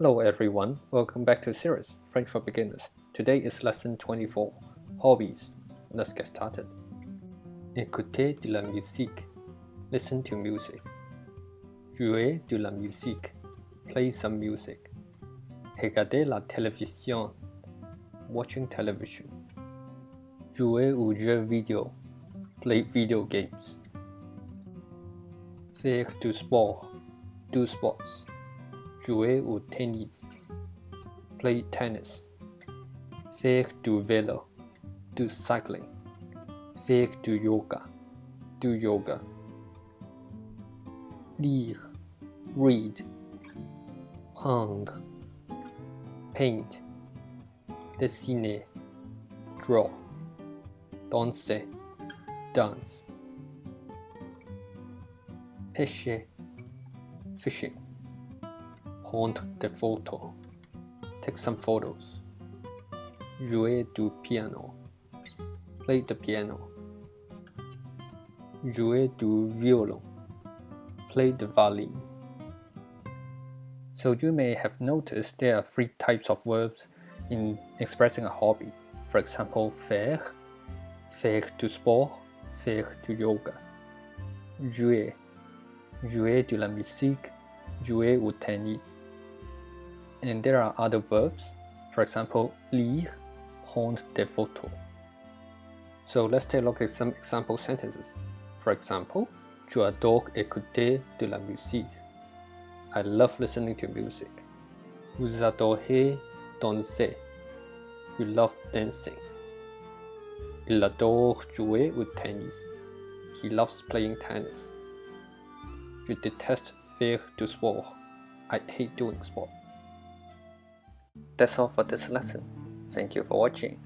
Hello everyone, welcome back to the series French for Beginners. Today is lesson 24, Hobbies. Let's get started. Écouter de la musique. Listen to music. Jouer de la musique. Play some music. Regarder la télévision. Watching television. Jouer aux jeux vidéo. Play video games. Faire du sport. Do sports. Jouer au tennis. Play tennis. Faire du vélo. Do cycling. Faire du yoga. Do yoga. Lire. Read. Peindre. Paint. Dessiner. Draw. Danser. Dance. Pêcher. Fishing. Prendre des photos. Take some photos. Jouer du piano. Play the piano. Jouer du violon. Play the violin. So you may have noticed there are three types of verbs in expressing a hobby. For example, faire, faire du sport, faire du yoga. Jouer, jouer de la musique, jouer au tennis. And there are other verbs, for example, lire, prendre des photos. So let's take a look at some example sentences. For example, je adore écouter de la musique. I love listening to music. Vous adorez danser. You love dancing. Il adore jouer au tennis. He loves playing tennis. Je déteste faire du sport. I hate doing sport. That's all for this lesson. Thank you for watching.